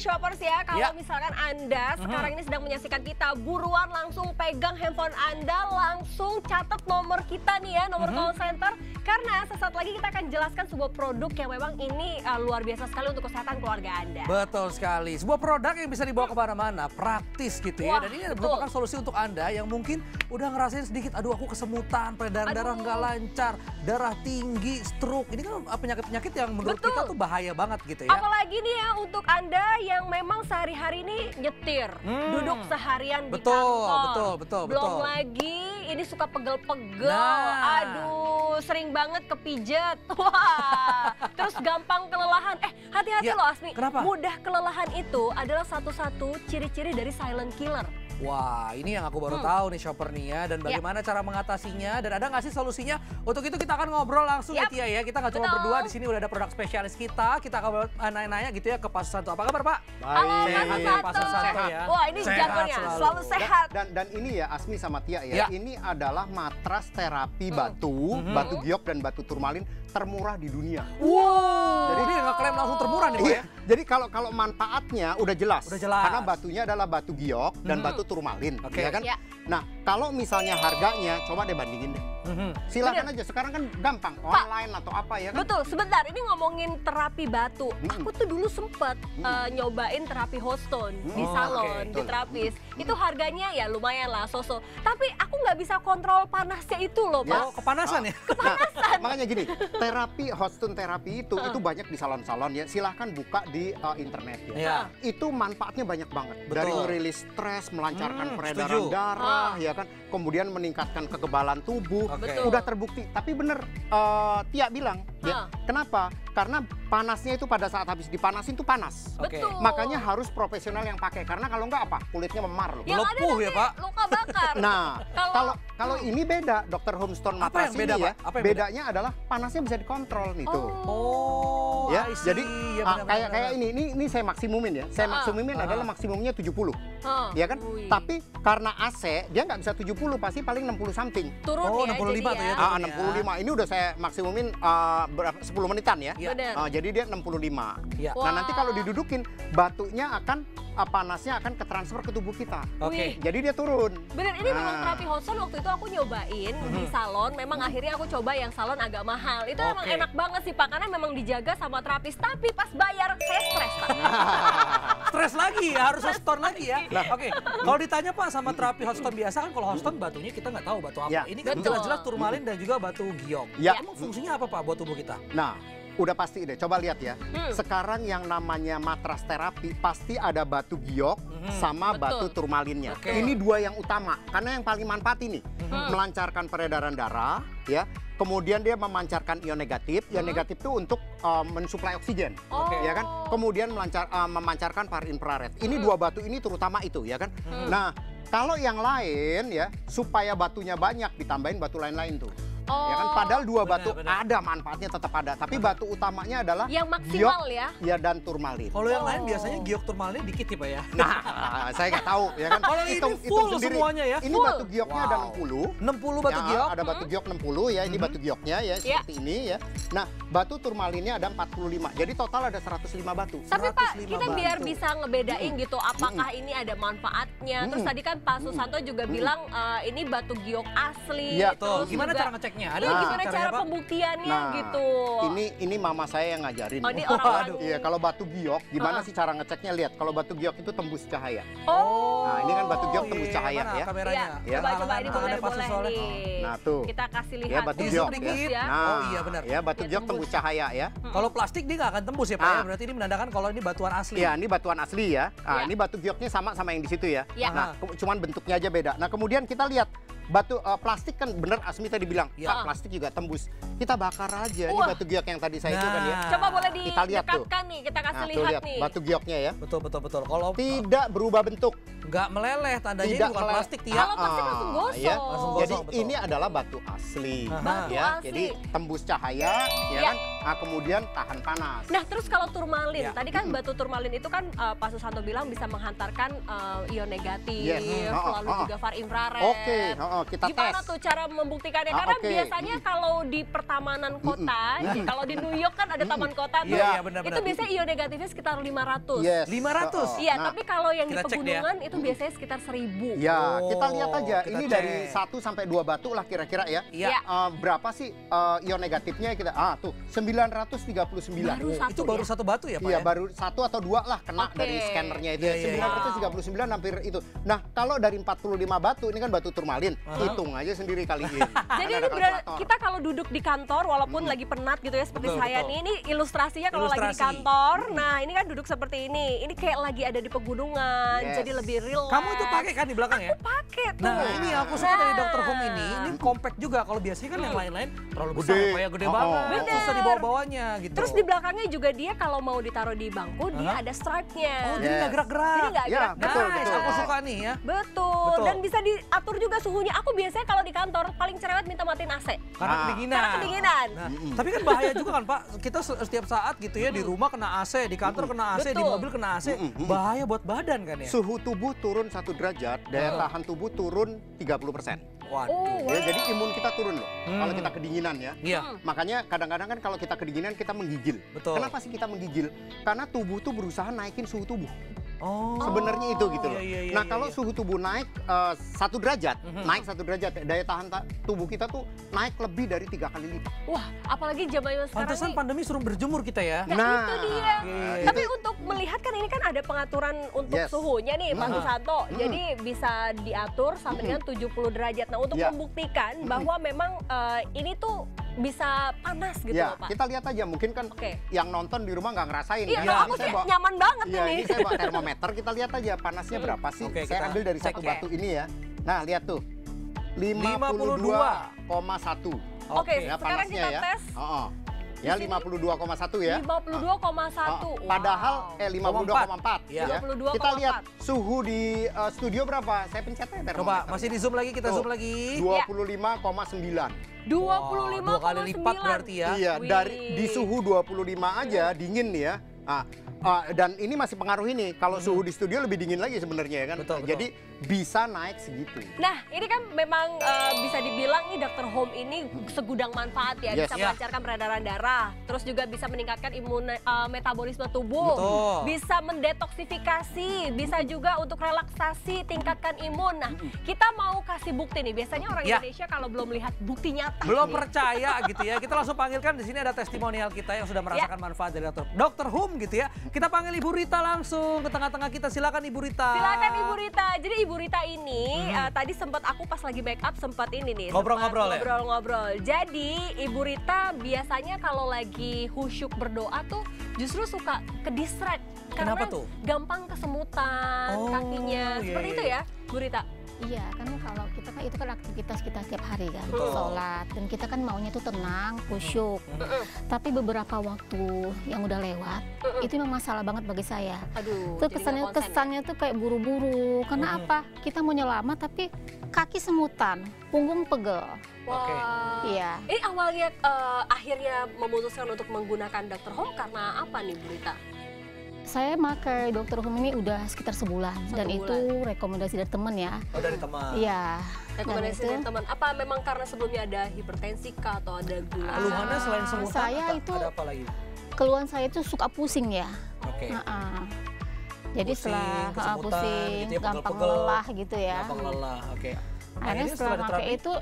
nih shoppers ya, kalau misalkan Anda sekarang ini sedang menyaksikan kita, buruan langsung pegang handphone Anda, langsung catat nomor kita nih ya, nomor call center. Karena sesaat lagi kita akan jelaskan sebuah produk yang memang ini luar biasa sekali untuk kesehatan keluarga Anda. Betul sekali, sebuah produk yang bisa dibawa kemana-mana, praktis gitu ya. Wah, dan ini merupakan solusi untuk Anda yang mungkin udah ngerasain sedikit, aduh aku kesemutan, peredaran darah nggak lancar, darah tinggi, stroke. Ini kan penyakit-penyakit yang menurut kita tuh bahaya banget gitu ya. Apalagi nih ya untuk Anda yang memang sehari-hari ini nyetir, duduk seharian di kantor. Belum lagi ini suka pegel-pegel, aduh sering banget kepijet. Wah, terus gampang kelelahan. Hati-hati loh Asmi, kenapa? Mudah kelelahan itu adalah satu-satu ciri-ciri dari silent killer. Wah, ini yang aku baru tahu nih shopper nih ya. Dan bagaimana cara mengatasinya dan ada nggak sih solusinya? Untuk itu kita akan ngobrol langsung ya Tia ya. Kita nggak cuma berdua, di sini udah ada produk spesialis kita. Kita akan nanya-nanya gitu ya ke Pak Susanto. Apa kabar Pak? Baik. Sehat Pak Susanto ya. Wah ini jagonya, selalu sehat. Dan ini ya Asmi sama Tia ya, ini adalah matras terapi batu, batu giok dan batu turmalin termurah di dunia. Wow. Jadi dia ngeklaim langsung termurah nih Pak ya? Jadi kalau manfaatnya udah jelas. Karena batunya adalah batu giok dan batu turmalin, ya kan? Nah, kalau misalnya harganya, coba deh bandingin deh. Silakan aja, sekarang kan gampang, online atau apa ya kan? Betul, sebentar, ini ngomongin terapi batu. Aku tuh dulu sempet nyobain terapi hot stone di salon, di terapis. Itu harganya ya lumayan lah, so-so. Tapi aku nggak bisa kontrol panasnya itu loh, Pak. Oh, kepanasan ya? Kepanasan. Nah, makanya gini, terapi hot stone terapi itu banyak di salon-salon ya. Silahkan buka di internet ya. Itu manfaatnya banyak banget. Dari ngerilis stres, melancarkan peredaran darah, ya kan. Kemudian meningkatkan kekebalan tubuh. Udah terbukti. Tapi bener, Tia bilang, ya, kenapa? Karena panasnya itu pada saat habis dipanasin tuh panas. Betul. Makanya harus profesional yang pakai. Karena kalau enggak apa? Kulitnya memar loh. Yang Melepuh ada ya Pak? Luka bakar. Nah, kalau ini beda, Dr. Homestone matras ini ya. Bedanya adalah panasnya bisa dikontrol nih tuh. Ya, jadi kayak ini saya maksimumin ya. Saya maksimumin adalah maksimumnya 70. Ya kan? Tapi karena AC dia nggak bisa 70, pasti paling 60 something. Turun ya 65 tuh ya. 65. Ini udah saya maksimumin berapa 10 menitan ya. Jadi dia 65. Nah, nanti kalau didudukin batunya akan panasnya akan ketransfer ke tubuh kita. Jadi dia turun. Bener, ini memang terapi hot stone waktu itu aku nyobain di salon. Memang akhirnya aku coba yang salon agak mahal. Itu emang enak banget sih Pak, karena memang dijaga sama terapis. Tapi pas bayar saya stres Pak. Stres lagi ya, harus hot stone lagi ya. Nah, kalau ditanya Pak sama terapi hot stone biasa kan, kalau hot stone batunya kita nggak tahu batu apa. Ini kan jelas-jelas turmalin dan juga batu giok. Emang fungsinya apa Pak buat tubuh kita? Nah, udah pasti deh, coba lihat ya. Sekarang yang namanya matras terapi pasti ada batu giok sama batu turmalinnya. Ini dua yang utama, karena yang paling manfaat ini melancarkan peredaran darah, ya. Kemudian dia memancarkan ion negatif. Ion negatif itu untuk mensuplai oksigen, ya kan? Kemudian memancarkan par infrared. Ini dua batu ini terutama itu, ya kan? Nah, kalau yang lain ya, supaya batunya banyak ditambahin batu lain-lain tuh. Ya kan, padahal dua batu ada manfaatnya, tetap ada. Tapi batu utamanya adalah yang maksimal giok, ya, dan turmalin. Kalau yang lain biasanya giok turmalinnya dikit ya Pak ya? Nah, saya nggak tahu ya kan. Kalau ini full semuanya ya? Ini batu gioknya ada 60. 60 batu giok? Ada batu giok 60 ya, ini batu gioknya ya, seperti ini ya. Nah, batu turmalinnya ada 45. Jadi total ada 105 batu. Tapi Pak, kita biar bisa ngebedain gitu, apakah ini ada manfaatnya. Terus tadi kan Pak Susanto juga bilang ini batu giok asli. Terus gimana cara ngeceknya? Gimana cara pembuktiannya gitu? Ini mama saya yang ngajarin. Ini orang. Iya, kalau batu giok gimana sih cara ngeceknya? Lihat, kalau batu giok itu tembus cahaya. Nah, ini kan batu giok tembus cahaya ya. Kameranya. Coba ini boleh nih. Nah, tuh. Kita kasih lihat. Ya, batu giok ya. Nah, iya benar. Ya, batu giok tembus cahaya ya. Kalau plastik dia nggak akan tembus ya Pak ya? Berarti ini menandakan kalau ini batuan asli. Iya, ini batuan asli ya. Nah, ini batu gioknya sama yang di situ ya. Nah, cuman bentuknya aja beda. Nah, kemudian kita lihat batu plastik kan bener Asmi tadi bilang, Pak, plastik juga tembus. Kita bakar aja. Ini batu giok yang tadi saya itu kan ya. Coba boleh kita lihat didekatkan nih, kita kasih lihat nih. Batu gioknya ya. Betul. Kalau tidak berubah bentuk. Nggak meleleh, tandanya ini bukan plastik Tia. Kalau plastik langsung gosong. Ya. Langsung Jadi gosong, ini adalah batu asli. Batu ya. asli. Jadi tembus cahaya, ya kan? Nah, kemudian tahan panas. Nah, terus kalau turmalin, tadi kan batu turmalin itu kan Pak Susanto bilang bisa menghantarkan ion negatif, lalu juga far infrared. Kita Gimana tes. tuh cara membuktikannya? Karena biasanya kalau di pertama taman kota. Kalau di New York kan ada taman kota tuh. Iya, benar. Itu biasanya IO negatifnya sekitar 500. Yes. 500? Iya, tapi kalau yang di kita cek pegunungan itu biasanya sekitar 1000. Ya, kita lihat aja. kita Ini cek. dari 1 sampai 2 batu lah kira-kira ya. Iya. Berapa sih ion negatifnya kita? Tuh 939. Itu baru satu batu ya, Pak? Iya, ya? baru 1 atau 2 lah kena dari scannernya itu. Iya, 939 hampir itu. Nah, kalau dari 45 batu, ini kan batu turmalin, hitung aja sendiri kaliin. Jadi ini kita kalau duduk di kantor walaupun lagi penat gitu ya seperti saya nih, ini ilustrasinya kalau lagi di kantor. Nah, ini kan duduk seperti ini. Ini kayak lagi ada di pegunungan, jadi lebih relax. Kamu itu pakai kan di belakang ya? Pakai tuh. Nah, ini yang aku suka dari Dr. Home ini compact juga. Kalau biasanya kan yang lain-lain terlalu besar, kayak gede banget. Bener. Susah dibawa-bawanya gitu. Terus di belakangnya juga dia kalau mau ditaruh di bangku, dia ada stripe-nya. Oh, jadi nggak gerak-gerak. Jadi nggak Ya, gerak-gerak. betul. Aku suka nih ya. Betul. Dan bisa diatur juga suhunya. Aku biasanya kalau di kantor paling cerewet minta matiin AC. Karena kedinginan. Karena kedinginan. Nah, tapi kan bahaya juga kan Pak, kita setiap saat gitu ya di rumah kena AC, di kantor kena AC, di Betul. mobil kena AC, bahaya buat badan kan ya? Suhu tubuh turun 1 derajat, daya tahan tubuh turun 30%. Waduh. Ya, jadi imun kita turun loh. Kalau kita kedinginan ya. Iya. Makanya kadang-kadang kan kalau kita kedinginan kita menggigil. Betul. Kenapa sih kita menggigil? Karena tubuh tuh berusaha naikin suhu tubuh. Oh. Sebenarnya itu gitu loh. Iya, Nah, kalau suhu tubuh naik 1 derajat, naik 1 derajat, daya tahan tubuh kita tuh naik lebih dari 3 kali lipat. Wah, apalagi zaman sekarang Pantesan nih. pandemi suruh berjemur kita ya. Nah, itu dia. Iya. Tapi untuk melihat kan ini kan ada pengaturan untuk suhunya nih, Pak Susanto. Jadi bisa diatur sampai dengan 70 derajat. Nah, untuk membuktikan bahwa memang ini tuh bisa panas gitu Ya, loh, Pak. kita lihat aja. Mungkin kan yang nonton di rumah nggak ngerasain. Iya, kan? aku sih nyaman banget Iya, ini. ini saya bawa termometer, kita lihat aja panasnya berapa sih. Oke, Saya kita ambil dari cek satu ya. batu ini ya. Nah, lihat tuh. 52,1. Oke, Ya, sekarang panasnya kita ya. tes. Ya, 52,1 ya. 52,1. Padahal 52,4 Iya. ya. 52,4. Kita lihat suhu di studio berapa? Saya pencetnya termometer. Coba, masih di zoom lagi, kita zoom lagi. 25,9. 25,9. 2 kali lipat berarti ya. Iya, dari di suhu 25 aja dingin nih ya. Dan ini masih pengaruh ini. Kalau suhu di studio lebih dingin lagi sebenarnya ya kan. Betul. Jadi bisa naik segitu. Nah, ini kan memang bisa dibilang nih Dr. Home ini segudang manfaat ya. Yes. Bisa melancarkan peredaran darah, terus juga bisa meningkatkan metabolisme tubuh, Betul. bisa mendetoksifikasi, bisa juga untuk relaksasi, tingkatkan imun. Nah, kita mau kasih bukti nih. Biasanya orang Indonesia kalau belum lihat bukti nyata. Belum nih. percaya gitu ya. Kita langsung panggilkan, di sini ada testimonial kita yang sudah merasakan manfaat dari Dr. Home gitu ya. Kita panggil Ibu Rita langsung ke tengah-tengah kita. Silakan Ibu Rita. Silakan Ibu Rita. Jadi Ibu Rita ini tadi sempat aku pas lagi backup sempat ini nih. Ngobrol-ngobrol ya? Ngobrol-ngobrol. Jadi Ibu Rita biasanya kalau lagi khusyuk berdoa tuh justru suka ke distract. Kenapa Karena tuh? gampang kesemutan kakinya. Seperti itu ya, Bu Rita? Iya, kan kalau kita kan itu kan aktivitas kita setiap hari kan, sholat, dan kita kan maunya tuh tenang, khusyuk. Tapi beberapa waktu yang udah lewat, itu memang masalah banget bagi saya. Aduh, Tuh jadi nggak konsen kesannya tuh kayak buru-buru. Karena apa? Kita mau nyelamat tapi kaki semutan, punggung pegel. Wah. Iya. Ini awalnya akhirnya memutuskan untuk menggunakan Dr. Home karena apa nih Bu Rita? Saya pakai Dr. Home ini udah sekitar sebulan, dan itu rekomendasi dari temen ya. Oh, dari teman. Iya. Rekomendasi dari teman. Apa memang karena sebelumnya ada hipertensi kah atau ada gula? Keluhannya selain semutan saya itu ada apa lagi? Keluhan saya itu suka pusing ya. Oke. Jadi setelah kesemutan, pusing, gitu ya, gampang pegel-pegel. lelah gitu ya. Gampang lelah. Oke. Akhirnya setelah pakai diterapi, itu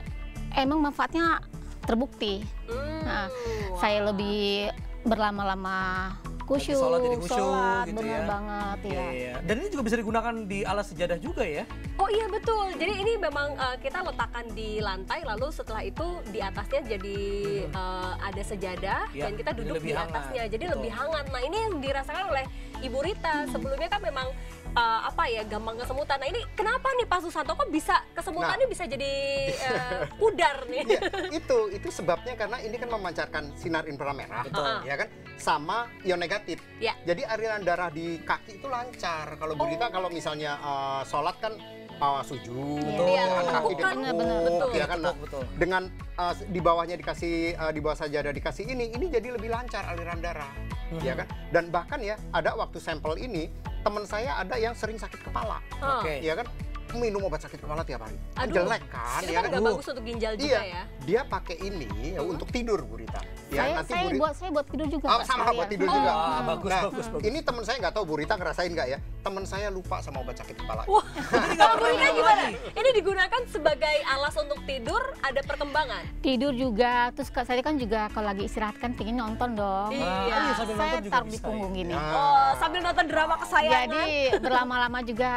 emang manfaatnya terbukti. Nah, saya lebih berlama-lama khusyuk, sholat jadi khusyuk sholat, gitu benar ya. banget ya. Iya. Dan ini juga bisa digunakan di alas sejadah juga ya? Oh iya betul. Jadi ini memang kita letakkan di lantai, lalu setelah itu di atasnya jadi ada sejadah Ya, dan kita jadi duduk lebih di hangat. atasnya. Jadi Betul. lebih hangat. Nah ini yang dirasakan oleh Ibu Rita. Sebelumnya kan memang gampang kesemutan. Nah ini kenapa nih Pak Susanto kok bisa kesemutannya bisa jadi pudar nih? Ya, itu sebabnya karena ini kan memancarkan sinar inframerah, ya kan, sama ion negatif. Ya. Jadi aliran darah di kaki itu lancar. Kalau berita kalau misalnya sholat kan sujud, Iya, kan kaki bukan, ditekuk, ya kan. Nah, Betul. dengan di bawahnya dikasih di bawah sajadah dikasih ini jadi lebih lancar aliran darah, ya kan. Dan bahkan ya ada waktu sampel ini teman saya ada yang sering sakit kepala, Oke. ya kan. minum obat sakit kepala tiap hari. Aduh, jelek kan? itu Ya kan nggak bagus untuk ginjal juga ya. Dia pakai ini ya untuk tidur, Bu Rita. Ya, saya buat tidur juga. Oh, sama buat tidur juga. Bagus, Nah, bagus. ini teman saya nggak tahu Bu Rita ngerasain nggak ya? Teman saya lupa sama obat sakit kepala. Wah, kalau Bu Rita gimana? Ini digunakan sebagai alas untuk tidur, ada perkembangan? Tidur juga, terus saya kan juga kalau lagi istirahat kan pengen nonton dong. Iya, sambil Saya nonton juga taruh di bisa. punggung gini. Oh, sambil nonton drama kesayangan. Jadi berlama-lama juga.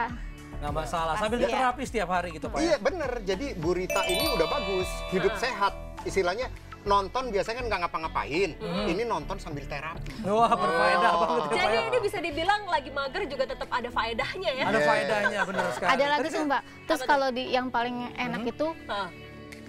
Nggak masalah, sambil terapi setiap hari gitu Pak. Iya bener, jadi Bu Rita ini udah bagus, hidup sehat. Istilahnya nonton biasanya kan nggak ngapa-ngapain, ini nonton sambil terapi. Wah, berfaedah banget. Jadi ini bisa dibilang lagi mager juga tetap ada faedahnya ya. Ada faedahnya, bener sekali. Ada lagi Tadi tuh Mbak. Terus kalau yang paling enak itu Hah.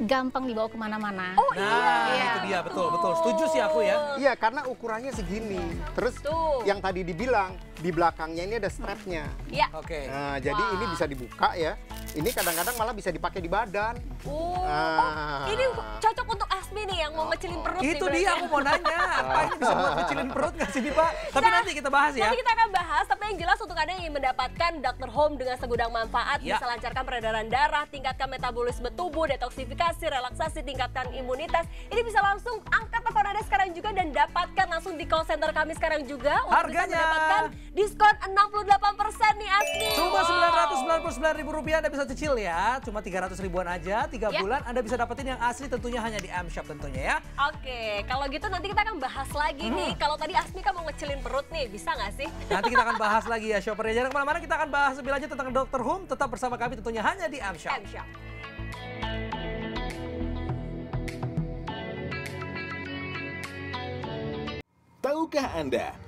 gampang dibawa kemana-mana. Oh Nah, iya. itu dia, betul. Setuju sih aku ya. Iya, karena ukurannya segini. Terus Tuh. yang tadi dibilang, di belakangnya ini ada strapnya. Iya. Oke. Nah, jadi ini bisa dibuka ya. Ini kadang-kadang malah bisa dipakai di badan. Oh, Ah. ini cocok untuk Asmi nih yang mau ngecilin perut nih Itu berarti dia ya. aku mau nanya, apa ini bisa buat kecilin perut nggak sih nih Pak? Tapi nanti kita bahas ya. Nanti kita akan bahas, tapi yang jelas untuk Anda yang ingin mendapatkan Dr. Home dengan segudang manfaat, Ya. bisa lancarkan peredaran darah, tingkatkan metabolisme tubuh, detoksifikasi, relaksasi, tingkatkan imunitas. Ini bisa langsung angkat telepon Anda sekarang juga dan dapatkan langsung di call center kami sekarang juga untuk bisa Harganya mendapatkan diskon 68% nih Asmi. cuma Wow. Rp999.000 Anda bisa cicil ya. Cuma 300 ribuan aja, 3 Ya. bulan Anda bisa dapetin yang asli tentunya hanya di M-Shop tentunya ya. Oke, kalau gitu nanti kita akan bahas lagi nih. Kalau tadi Asmi kan mau ngecilin perut nih, bisa nggak sih? Nanti kita akan bahas lagi ya shoppernya. Jangan kemana-mana, kita akan bahas lebih lanjut tentang Dr. Home. Tetap bersama kami tentunya hanya di M-Shop. M-Shop. Tahukah Anda,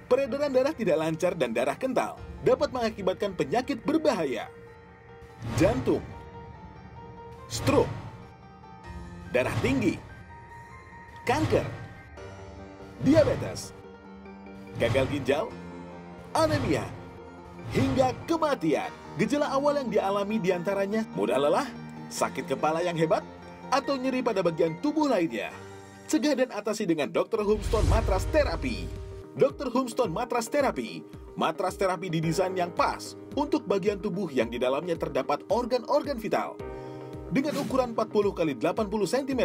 peredaran darah tidak lancar dan darah kental dapat mengakibatkan penyakit berbahaya. Jantung, stroke, darah tinggi, kanker, diabetes, gagal ginjal, anemia, hingga kematian. Gejala awal yang dialami diantaranya mudah lelah, sakit kepala yang hebat, atau nyeri pada bagian tubuh lainnya. Cegah dan atasi dengan Dr. Homestone Matras Therapy. Dr. Homestone Matras Therapy, matras terapi didesain yang pas untuk bagian tubuh yang di dalamnya terdapat organ-organ vital. Dengan ukuran 40 x 80 cm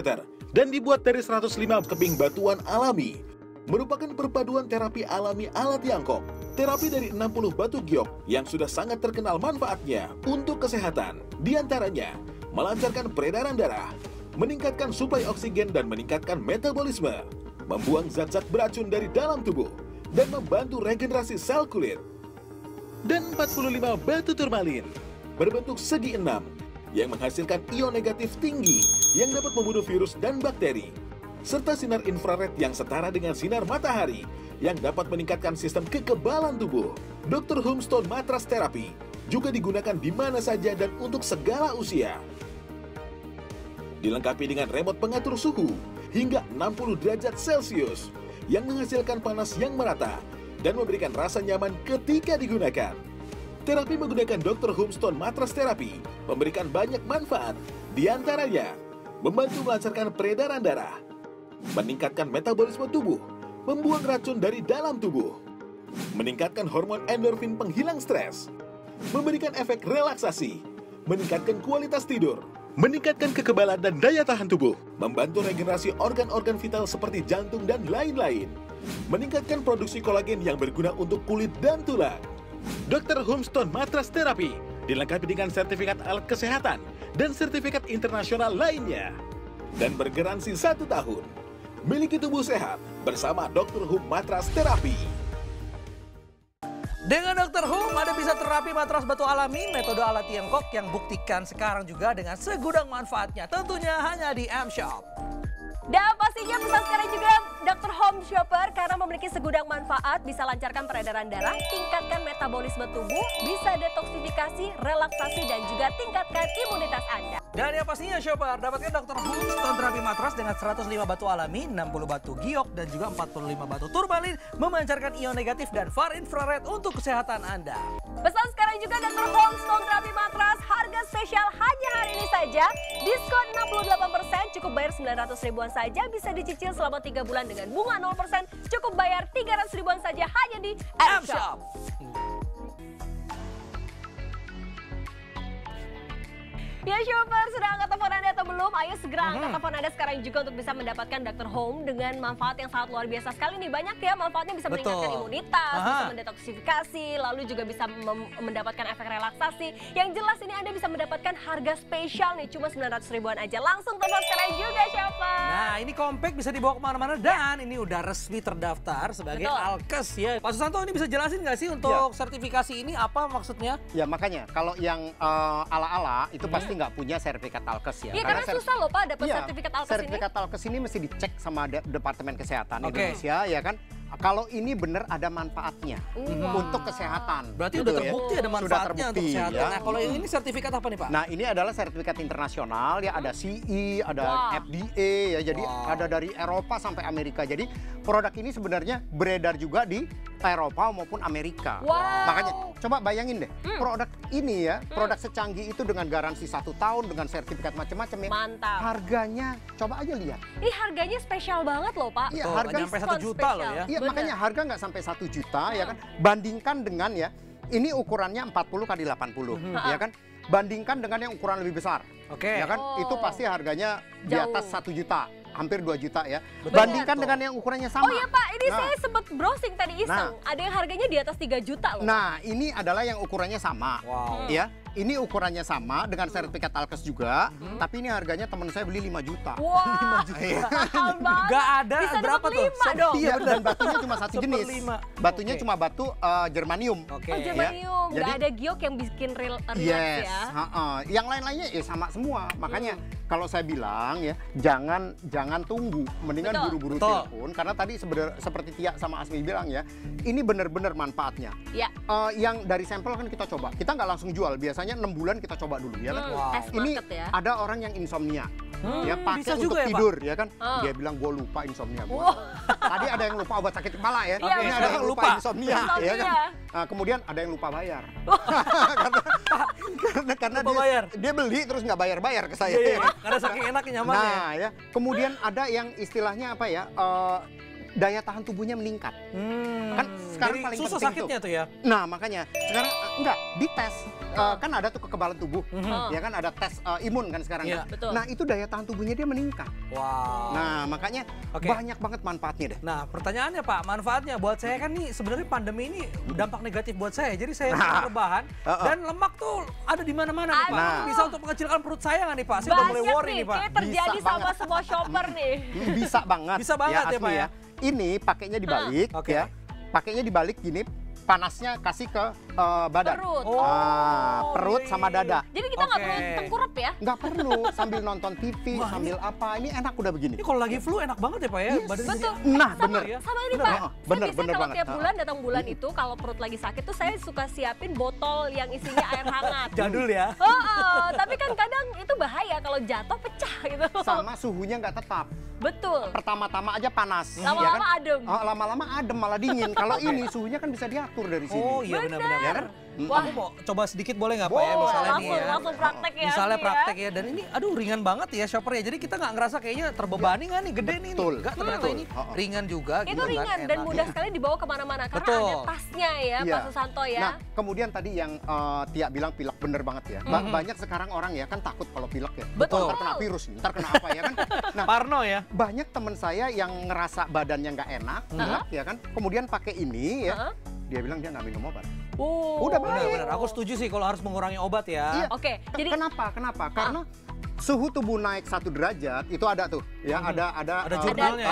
dan dibuat dari 105 keping batuan alami, merupakan perpaduan terapi alami ala Tiongkok. Terapi dari 60 batu giok yang sudah sangat terkenal manfaatnya untuk kesehatan. Di antaranya, melancarkan peredaran darah, meningkatkan suplai oksigen dan meningkatkan metabolisme, membuang zat-zat beracun dari dalam tubuh, dan membantu regenerasi sel kulit. Dan 45 batu turmalin, berbentuk segi 6, yang menghasilkan ion negatif tinggi yang dapat membunuh virus dan bakteri, serta sinar infrared yang setara dengan sinar matahari yang dapat meningkatkan sistem kekebalan tubuh. Dr. Homestone Matras Therapy juga digunakan di mana saja dan untuk segala usia. Dilengkapi dengan remote pengatur suhu hingga 60 derajat Celcius yang menghasilkan panas yang merata dan memberikan rasa nyaman ketika digunakan. Terapi menggunakan Dr. Homestone Matras Therapy memberikan banyak manfaat, di antaranya membantu melancarkan peredaran darah, meningkatkan metabolisme tubuh, membuang racun dari dalam tubuh, meningkatkan hormon endorfin penghilang stres, memberikan efek relaksasi, meningkatkan kualitas tidur, meningkatkan kekebalan dan daya tahan tubuh, membantu regenerasi organ-organ vital seperti jantung dan lain-lain, meningkatkan produksi kolagen yang berguna untuk kulit dan tulang. Dr. Homestone Matras Therapy dilengkapi dengan sertifikat alat kesehatan dan sertifikat internasional lainnya, dan bergaransi 1 tahun. Miliki tubuh sehat bersama Dr. Home Matras Therapy. Dengan Dr. Home, Anda bisa terapi matras batu alami, metode ala Tiongkok yang buktikan sekarang juga dengan segudang manfaatnya. Tentunya hanya di M-Shop. Dan pastinya pesan sekarang juga Dr. Home Shopper karena memiliki segudang manfaat, bisa lancarkan peredaran darah, tingkatkan metabolisme tubuh, bisa detoksifikasi, relaksasi, dan juga tingkatkan imunitas Anda. Dan yang pastinya Shopper, dapatkan Dr. Homestone terapi matras dengan 105 batu alami, 60 batu giok, dan juga 45 batu turmalin, memancarkan ion negatif dan far infrared untuk kesehatan Anda. Pesan sekarang juga Dr. Homestone terapi matras, harga spesial hanya hari ini saja, diskon 68%, cukup bayar 900 ribuan saja, bisa dicicil selama 3 bulan dengan bunga 0%, cukup bayar 300 ribuan saja hanya di M-Shop. Ya shopper, sudah angkat telepon Anda atau belum? Ayo segera angkat telepon Anda sekarang juga untuk bisa mendapatkan Dr. Home dengan manfaat yang sangat luar biasa sekali nih. Banyak ya manfaatnya, bisa meningkatkan imunitas, bisa mendetoksifikasi, lalu juga bisa mendapatkan efek relaksasi. Yang jelas ini Anda bisa mendapatkan harga spesial nih, cuma 900 ribuan aja. Langsung telepon sekarang juga shopper. Nah ini compact bisa dibawa kemana-mana dan ini udah resmi terdaftar sebagai Alkes ya. Pak Susanto ini bisa jelasin nggak sih untuk sertifikasi ini apa maksudnya? Ya makanya kalau yang ala-ala itu pasti nggak punya sertifikat Alkes ya. Iya karena susah loh Pak dapat sertifikat Alkes ini. Sertifikat Alkes ini mesti dicek sama Departemen Kesehatan Indonesia ya kan. Kalau ini benar ada manfaatnya untuk kesehatan. Berarti udah terbukti ada manfaatnya untuk kesehatan. Ya. Nah kalau ini sertifikat apa nih Pak? Nah ini adalah sertifikat internasional ya, ada CE, ada FDA ya, jadi ada dari Eropa sampai Amerika. Jadi produk ini sebenarnya beredar juga di Eropa maupun Amerika. Makanya coba bayangin deh, produk ini ya, produk secanggih itu dengan garansi 1 tahun, dengan sertifikat macam-macam ya. Mantap. Harganya coba aja lihat. Ini harganya spesial banget loh Pak. Iya, harga sampai 1 juta loh ya. Iya makanya harga nggak sampai 1 juta ya kan. Bandingkan dengan ya, ini ukurannya 40 kali 80 ya kan. Bandingkan dengan yang ukuran lebih besar. Ya kan, itu pasti harganya di atas 1 juta. Hampir 2 juta ya. Bandingkan dengan yang ukurannya sama. Oh iya Pak, ini saya sempat browsing tadi iseng. Ada yang harganya di atas 3 juta loh. Nah, ini adalah yang ukurannya sama. Ya, ini ukurannya sama dengan sertifikat Alkes juga, tapi ini harganya teman saya beli 5 juta. Wah, 5 juta. mahal banget. Gak ada bisa berapa tuh? 5 dong. Iya, dan batunya cuma satu jenis. Batunya cuma batu germanium. Oh, germanium. Ya. Nggak ada giok yang bikin relax ya. Yang lain-lainnya ya sama semua. Makanya kalau saya bilang ya, jangan tunggu, mendingan buru-buru telepon karena tadi seperti Tia sama Asmi bilang ya, ini benar-benar manfaatnya. Ya. Yang dari sampel kan kita coba, kita nggak langsung jual, biasanya 6 bulan kita coba dulu ya kan. Ini ada orang yang insomnia. Ya pakai untuk tidur ya kan. Dia bilang gue lupa insomnia gua. Tadi ada yang lupa obat sakit kepala ya. Ini ada yang lupa insomnia ya kan. Nah, kemudian ada yang lupa bayar. karena dia beli terus nggak bayar ke saya. Karena saking enak nyamannya. Nah ya, kemudian ada yang istilahnya apa ya, daya tahan tubuhnya meningkat. Kan sekarang jadi paling susah penting sakitnya tuh ya. Nah makanya sekarang enggak dites. Kan ada tuh kekebalan tubuh, ya kan ada tes imun kan sekarang. Nah itu daya tahan tubuhnya dia meningkat. Nah makanya banyak banget manfaatnya deh. Nah pertanyaannya Pak, manfaatnya buat saya kan nih sebenarnya pandemi ini dampak negatif buat saya. Jadi saya rebahan dan lemak tuh ada di mana-mana nih Pak. Bisa untuk mengecilkan perut saya nggak nih Pak? Saya udah mulai worry nih Pak. Kayak terjadi sama semua shopper nih. Bisa banget. Bisa banget ya Pak ya. Ini pakainya dibalik ya. Pakainya dibalik gini. Panasnya kasih ke badan. Perut. Perut sama dada. Jadi kita nggak perlu tengkurap ya? Nggak perlu, sambil nonton TV, sambil apa. Ini enak udah begini. Ini kalau lagi flu enak banget ya Pak ya? Betul. Nah bener. Sama ini Pak. Bener kalau banget. tiap bulan datang bulan itu, kalau perut lagi sakit tuh saya suka siapin botol yang isinya air hangat. Jadul ya? Tapi kan kadang itu bahaya kalau jatuh pecah gitu. Sama suhunya nggak tetap. Betul. Pertama-tama aja panas. Lama-lama adem. Lama-lama adem malah dingin. Kalau ini suhunya kan bisa diatur dari sini. Oh iya benar-benar. Ya kan? Wah, aku mau coba sedikit boleh nggak Pak ya misalnya nih ya. Langsung praktek ya. Misalnya praktek ya, dan ini aduh ringan banget ya shoppernya. Jadi kita nggak ngerasa kayaknya terbebani nggak nih, gede nih. Enggak, ternyata ini ringan juga. Itu ringan dan mudah sekali dibawa kemana-mana karena ada tasnya ya Pak Susanto ya. Nah kemudian tadi yang Tia bilang pilek bener banget ya. Banyak sekarang orang ya kan takut kalau pilek ya. Betul. Ntar kena virus, ntar kena apa ya kan. Nah Parno ya. banyak teman saya yang ngerasa badannya nggak enak, ya kan. Kemudian pakai ini ya. Dia bilang dia nggak minum obat. Udah baik. Benar, aku setuju sih kalau harus mengurangi obat ya. Iya. Oke, jadi Kenapa? Karena suhu tubuh naik 1 derajat itu ada tuh ya, ada jurnalnya.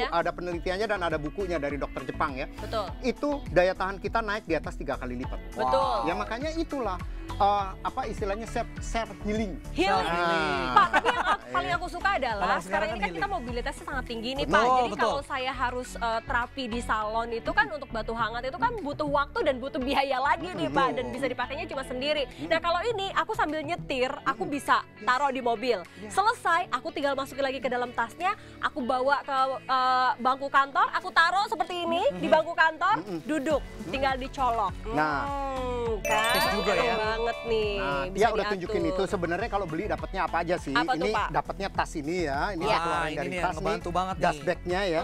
Ada penelitiannya dan ada bukunya dari dokter Jepang ya. betul. Itu daya tahan kita naik di atas 3 kali lipat. Betul. Ya makanya itulah apa istilahnya self healing. Pak, tapi yang paling aku suka adalah sekarang ini kan kita mobilitasnya sangat tinggi nih Pak. Jadi kalau saya harus terapi di salon itu kan untuk batu hangat itu kan butuh waktu dan butuh biaya lagi nih Pak, dan bisa dipakainya cuma sendiri. Nah kalau ini aku sambil nyetir, aku bisa taruh di mobil. Selesai, aku tinggal masukin lagi ke dalam tasnya, aku bawa ke bangku kantor, aku taruh seperti ini di bangku kantor, duduk, tinggal dicolok. Kan juga ya. banget nih. Nah, bisa dia udah diatur. tunjukin itu sebenarnya kalau beli dapatnya apa aja sih? Apa tuh, ini Pak? dapatnya tas ini ya, ini saya keluarin dari tas nih, banget dust bag-nya ya.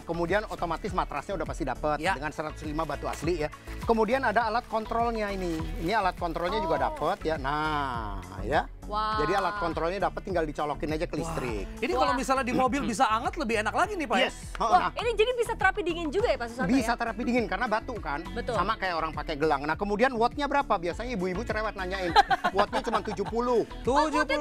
Kemudian otomatis matrasnya udah pasti dapat dengan 105 batu asli ya. Kemudian ada alat kontrolnya ini alat kontrolnya juga dapat ya. Nah, ya. Wow. Jadi alat kontrolnya dapat, tinggal dicolokin aja ke listrik. Ini kalau misalnya di mobil bisa anget lebih enak lagi nih Pak. Yes. Wah, ini jadi bisa terapi dingin juga ya Pak Susanto Bisa ya? terapi dingin karena batu kan. Betul. Sama kayak orang pakai gelang. Nah, kemudian wattnya berapa? Biasanya ibu-ibu cerewet nanyain. Wattnya cuma 70. 70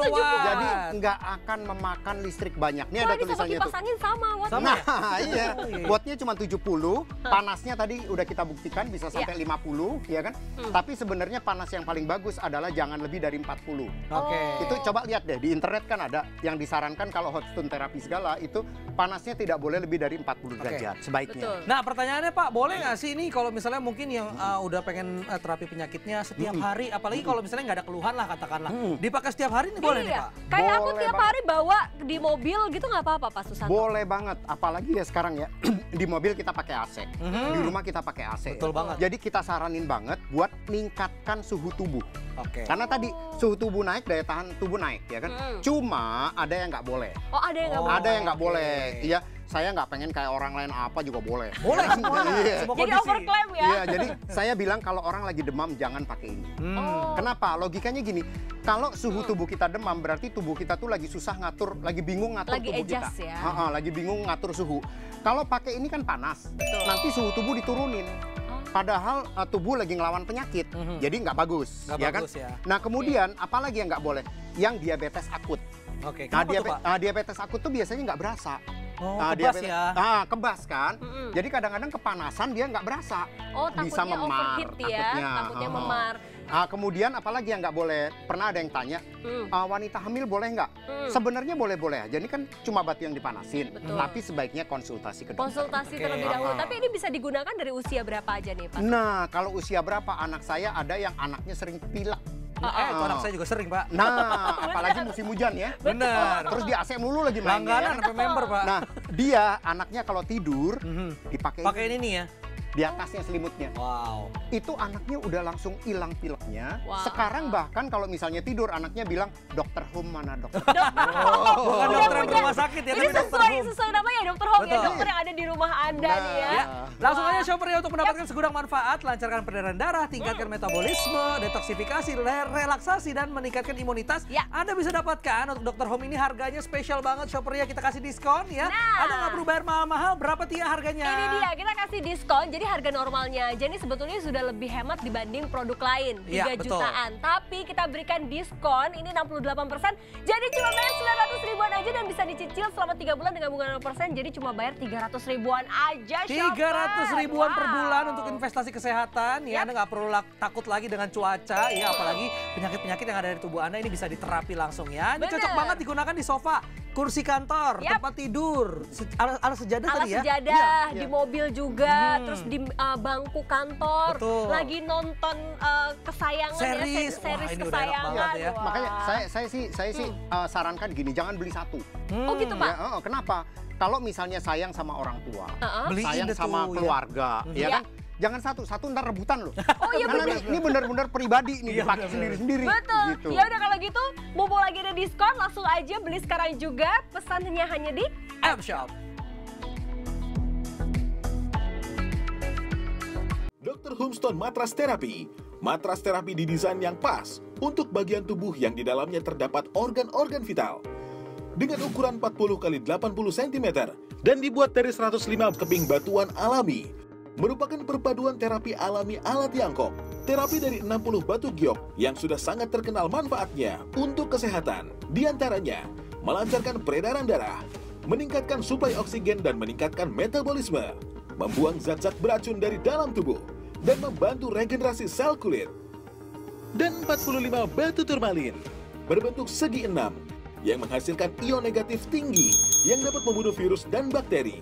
watt. Jadi nggak akan memakan listrik banyak. Ini Wah, ada ini sama tulisannya kipas tuh. angin sama wattnya. Sama ya? Nah, iya. Wattnya cuma 70. Panasnya tadi udah kita buktikan bisa sampai 50, ya kan? Tapi sebenarnya panas yang paling bagus adalah jangan lebih dari 40. Oke. Itu coba lihat deh, di internet kan ada yang disarankan kalau hot stone terapi segala itu panasnya tidak boleh lebih dari 40 derajat sebaiknya. Betul. Nah pertanyaannya Pak, boleh nggak sih ini kalau misalnya mungkin yang udah pengen terapi penyakitnya setiap hari, apalagi kalau misalnya nggak ada keluhan lah katakanlah, dipakai setiap hari ini boleh nih Iya. Pak? Kayak aku Boleh tiap banget. hari bawa di mobil gitu nggak apa-apa Pak Susanto? Boleh banget, apalagi ya sekarang ya di mobil kita pakai AC, di rumah kita pakai AC. Betul banget. Jadi kita saranin banget buat meningkatkan suhu tubuh. Oke. Karena tadi suhu tubuh naik, daya tahan tubuh naik, ya kan? Cuma ada yang nggak boleh. Oh ada yang nggak boleh? Ada yang nggak boleh. Iya, saya nggak pengen kayak orang lain apa juga boleh. Boleh semua. Iya. Semua Jadi kondisi. overclaim ya? Iya, jadi saya bilang kalau orang lagi demam jangan pakai ini. Oh. Kenapa? Logikanya gini, kalau suhu tubuh kita demam berarti tubuh kita tuh lagi susah ngatur, lagi bingung ngatur Lagi tubuh kita. adjust ya? Lagi bingung ngatur suhu. Kalau pakai ini kan panas, nanti suhu tubuh diturunin. Padahal tubuh lagi ngelawan penyakit, jadi nggak bagus, Nggak ya bagus kan? ya. Nah kemudian apalagi yang nggak boleh? Yang diabetes akut. Oke. Nah, Kenapa tuh Pak? diabetes akut tuh biasanya nggak berasa. Oh, Nah, kebas diabetes- ya. Kebas kan. Jadi kadang-kadang kepanasan dia nggak berasa. Oh Bisa takutnya memar, overheat ya? Takutnya memar. Kemudian apalagi yang nggak boleh? Pernah ada yang tanya, wanita hamil boleh nggak? Sebenarnya boleh-boleh aja. Ini kan cuma batu yang dipanasin. Betul. Tapi sebaiknya konsultasi ke dokter. Konsultasi Oke. terlebih dahulu. Tapi ini bisa digunakan dari usia berapa aja nih Pak? Nah, kalau usia berapa? Anak saya ada yang anaknya sering pilek. Itu anak saya juga sering Pak. Nah, apalagi musim hujan ya. Benar. Terus di AC mulu lagi mainnya. Langganan ya. sampai member Pak. Nah, dia anaknya kalau tidur dipakai Pakai ini nih ya. di atasnya selimutnya. Wow. Itu anaknya udah langsung hilang pileknya. Wow. Sekarang bahkan kalau misalnya tidur anaknya bilang, dokter home mana dokter? Bukan Udah dokter punya. rumah sakit ya, Ini tapi dokter home. sesuai namanya dokter home ya, Betul. dokter yang ada di rumah Anda nih ya. Ya, langsung aja shopper ya untuk mendapatkan segudang manfaat, lancarkan peredaran darah, tingkatkan metabolisme, detoksifikasi, relaksasi, dan meningkatkan imunitas. Ya. Anda bisa dapatkan untuk Dr. Home ini harganya spesial banget shopper ya, kita kasih diskon ya. Nah. Anda nggak perlu bayar mahal-mahal, berapa Tia harganya? Ini dia, kita kasih diskon. Jadi harga normalnya aja ini sebetulnya sudah lebih hemat dibanding produk lain, 3 Iya, betul. jutaan. Tapi kita berikan diskon, ini 68%. Jadi cuma bayar 900 ribuan aja dan bisa dicicil selama 3 bulan dengan bunga 0%. Jadi cuma bayar 300 ribuan aja, 300 ribuan per Wow. bulan untuk investasi kesehatan ya. Anda nggak perlu takut lagi dengan cuaca ya, apalagi penyakit-penyakit yang ada di tubuh Anda ini bisa diterapi langsung ya. Ini Bener. cocok banget digunakan di sofa, kursi kantor, Yap. tempat tidur, alas sejadah Alas tadi ya. sejadah, Iya. di mobil juga, terus di bangku kantor, Betul. lagi nonton kesayangan Series. ya, Wah, series ini udah enak kesayangan. banget ya. Wah. Makanya saya sih sarankan gini, jangan beli satu. Oh gitu Pak? Ya, kenapa? Kalau misalnya sayang sama orang tua, Beliin sayang deh sama tuh, ya. keluarga, ya Iya. kan? Jangan satu ntar rebutan loh. Oh iya Karena bener. ini benar-benar pribadi nih, Iya, dipakai bener-bener. sendiri-sendiri. Betul. Gitu. Ya udah kalau gitu, mumpung lagi ada diskon, langsung aja beli sekarang juga. Pesannya hanya di M-Shop. Dr. Homestone Matras Terapi. Matras terapi didesain yang pas untuk bagian tubuh yang di dalamnya terdapat organ-organ vital. Dengan ukuran 40 x 80 cm dan dibuat dari 105 keping batuan alami. Merupakan perpaduan terapi alami ala Tiongkok. Terapi dari 60 batu giok yang sudah sangat terkenal manfaatnya untuk kesehatan. Di antaranya, melancarkan peredaran darah, meningkatkan suplai oksigen dan meningkatkan metabolisme, membuang zat-zat beracun dari dalam tubuh, dan membantu regenerasi sel kulit. Dan 45 batu turmalin berbentuk segi 6 yang menghasilkan ion negatif tinggi yang dapat membunuh virus dan bakteri,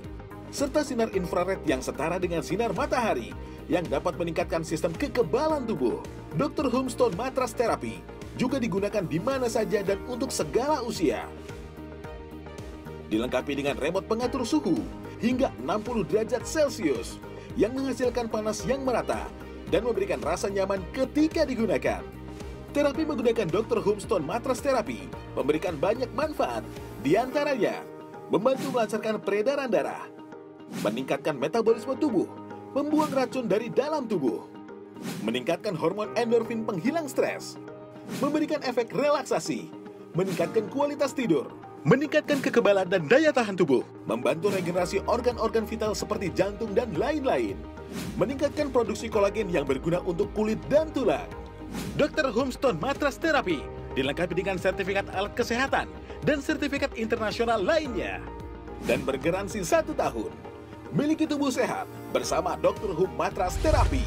serta sinar infrared yang setara dengan sinar matahari yang dapat meningkatkan sistem kekebalan tubuh. Dr. Homestone Matras Terapi juga digunakan di mana saja dan untuk segala usia. Dilengkapi dengan remote pengatur suhu hingga 60 derajat Celcius yang menghasilkan panas yang merata dan memberikan rasa nyaman ketika digunakan. Terapi menggunakan Dr. Homestone Matras Terapi memberikan banyak manfaat, di antaranya membantu melancarkan peredaran darah, meningkatkan metabolisme tubuh, membuang racun dari dalam tubuh, meningkatkan hormon endorfin penghilang stres, memberikan efek relaksasi, meningkatkan kualitas tidur, meningkatkan kekebalan dan daya tahan tubuh, membantu regenerasi organ-organ vital seperti jantung dan lain-lain, meningkatkan produksi kolagen yang berguna untuk kulit dan tulang. Dr. Homestone Matras Therapy dilengkapi dengan sertifikat alat kesehatan dan sertifikat internasional lainnya. Dan bergaransi 1 tahun. Miliki tubuh sehat bersama Dr. Home Matras Therapy.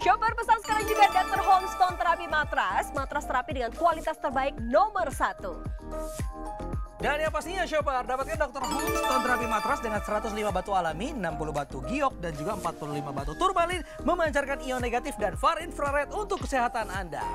Shopper, pesan sekarang juga Dr. Homestone Therapy Matras. Matras terapi dengan kualitas terbaik nomor 1. Dan yang pastinya Shopper, dapatkan Dr. Homestone Therapy Matras dengan 105 batu alami, 60 batu giok, dan juga 45 batu turmalin memancarkan ion negatif dan far infrared untuk kesehatan Anda.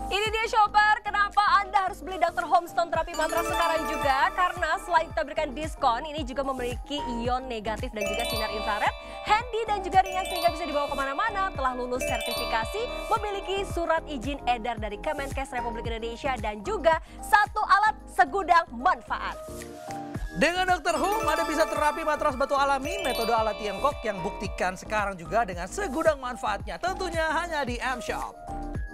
Ini dia Shopper, kenapa Anda harus beli Dr. Homestone Therapy Matras sekarang juga? Karena selain kita berikan diskon, ini juga memiliki ion negatif dan juga sinar infrared, handy dan juga ringan sehingga bisa dibawa kemana-mana, telah lulus sertifikasi, memiliki surat izin edar dari Kemenkes Republik Indonesia, dan juga 1 alat segudang manfaat. Dengan Dr. Home, Anda bisa terapi matras batu alami, metode ala Tiongkok yang buktikan sekarang juga dengan segudang manfaatnya. Tentunya hanya di M-Shop.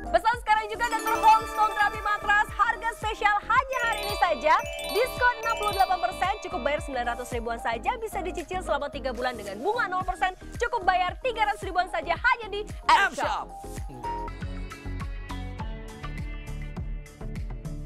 Pesan sekarang juga Dr. Homestone Therapy Matras, harga spesial hanya hari ini saja. Diskon 68%, cukup bayar 900 ribuan saja, bisa dicicil selama 3 bulan dengan bunga 0%, cukup bayar 300 ribuan saja hanya di M-Shop.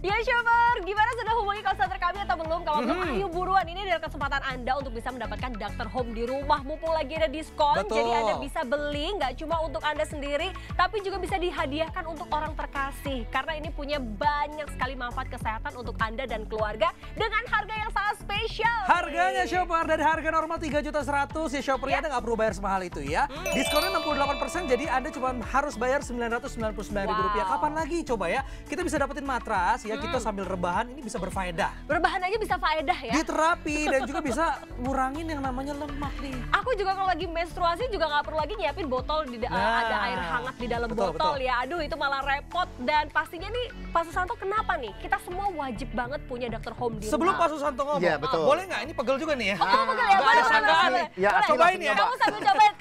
Ya Shopper, gimana, sudah hubungi call center kami atau belum? Kalau belum, ayo buruan, ini adalah kesempatan Anda untuk bisa mendapatkan Dr. Home di rumah. Mumpung lagi ada diskon, betul. Jadi Anda bisa beli nggak cuma untuk Anda sendiri, tapi juga bisa dihadiahkan untuk orang terkasih. Karena ini punya banyak sekali manfaat kesehatan untuk Anda dan keluarga dengan harga yang sangat spesial. Harganya Shopper, dari harga normal 3.100.000 ya Shopper, ya. Anda nggak perlu bayar semahal itu ya. Diskonnya 68%, jadi Anda cuma harus bayar Rp999.000. Kapan lagi coba ya? Kita bisa dapetin matras ya. Kita sambil rebahan ini bisa berfaedah. Berbahan aja bisa faedah ya. Di terapi dan juga bisa ngurangin yang namanya lemak nih. Aku juga kalau lagi menstruasi juga nggak perlu lagi nyiapin botol, ada air hangat di dalam botol ya. Aduh, itu malah repot. Dan pastinya nih Pak Susanto, kenapa nih kita semua wajib banget punya Dr. Home di rumah? Sebelum Pak Susanto ngomong, Iya, betul. boleh nggak? Ini pegel juga nih ya. Oh, pegel ya? Nggak ada sangkaan nih. Ya, Cobain ya. Kamu sambil cobain,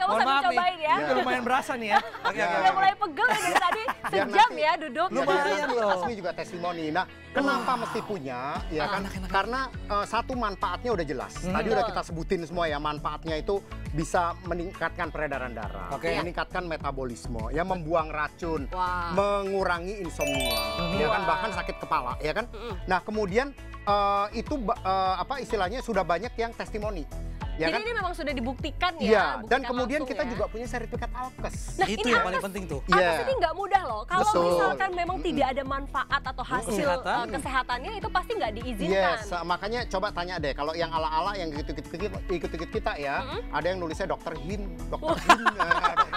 cobain ya. Udah lumayan berasa nih ya. Oke. Udah mulai pegel nih dari tadi sejam ya duduk. Lumayan loh. Asmi juga testimoni. Nah, kenapa mesti punya? Ya kan, karena satu manfaatnya udah jelas. Tadi udah kita sebutin semua ya, manfaatnya itu bisa meningkatkan peredaran darah, meningkatkan metabolisme, ya membuang racun, mengurangi insomnia, ya kan, bahkan sakit kepala, ya kan. Nah, kemudian itu apa istilahnya sudah banyak yang testimoni. Ya jadi kan? ini memang sudah dibuktikan ya. Iya, dan kemudian kita ya. juga punya sertifikat Alkes. Nah, itu ini yang Alkes, paling penting tuh. Alkes ini nggak mudah loh. Kalau Betul. misalkan memang tidak ada manfaat atau hasil kesehatannya, itu pasti nggak diizinkan. Yes, makanya coba tanya deh, kalau yang ala-ala yang ikut-ikut kita ya, ada yang nulisnya Dokter Hin, Dokter Hin.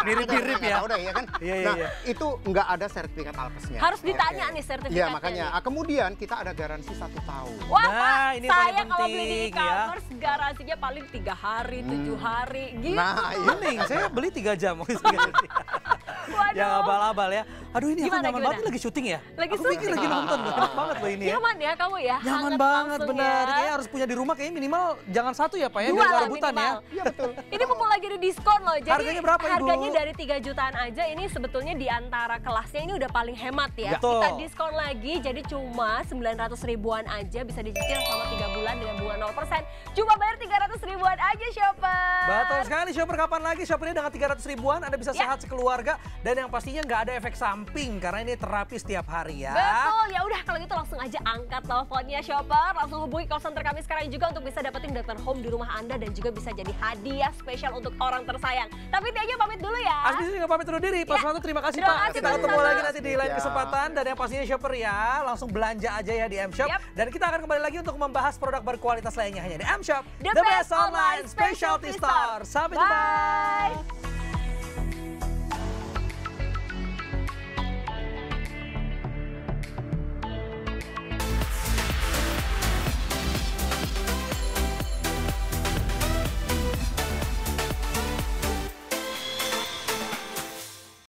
Mirip-mirip ya. Tahu deh, ya kan? Iya, Nah, iya. itu nggak ada sertifikat Alkesnya. Harus ditanya nih sertifikatnya. Iya, makanya. Kemudian kita ada garansi 1 tahun. Wah, Nah, Pak, ini saya paling kalau beli di penting, e-commerce garansinya paling 3 hari, 7 hari gitu. Nah, iya. Mending, saya beli 3 jam. Waduh. Yang abal-abal ya. Aduh, ini Gimana, aku nyaman banget lagi syuting ya. Lagi aku pikir syuting. lagi nonton loh. Enak banget loh ini ya. Nyaman ya kamu ya? Nyaman Hangat banget, langsung benar. ya. Kayaknya harus punya di rumah, kayaknya minimal jangan 1 ya Pak ya, 2 biar nggak lah rebutan ya. minimal. Iya, betul. Ini mumpung lagi ada diskon loh. Jadi Harganya berapa, Ibu? harganya dari 3 jutaan aja, ini sebetulnya di antara kelasnya ini udah paling hemat ya. Betul. Kita diskon lagi, jadi cuma 900 ribuan aja, bisa dicicil selama 3 bulan dengan bunga 0%. Cuma bayar 300 ribuan aja Shopper. Betul sekali Shopper, kapan lagi Shoppernya dengan 300 ribuan Anda bisa sehat sekeluarga dan yang pastinya nggak ada efek samping karena ini terapi setiap hari ya. Betul, ya udah kalau gitu langsung aja angkat teleponnya Shopper, langsung hubungi call center kami sekarang juga untuk bisa dapetin Dr. Home di rumah Anda dan juga bisa jadi hadiah spesial untuk orang tersayang. Tapi Tianya pamit dulu ya. Asmi sih nggak pamit undur diri, Pak Susanto terima kasih Terima Pak. kasih, Kita Pak ketemu Susanto. lagi nanti di lain kesempatan dan yang pastinya Shopper ya langsung belanja aja ya di M-Shop. Yap. Dan kita akan kembali lagi untuk membahas produk berkualitas lainnya hanya di M-Shop. The best online specialty store. Sampai jumpa. Bye.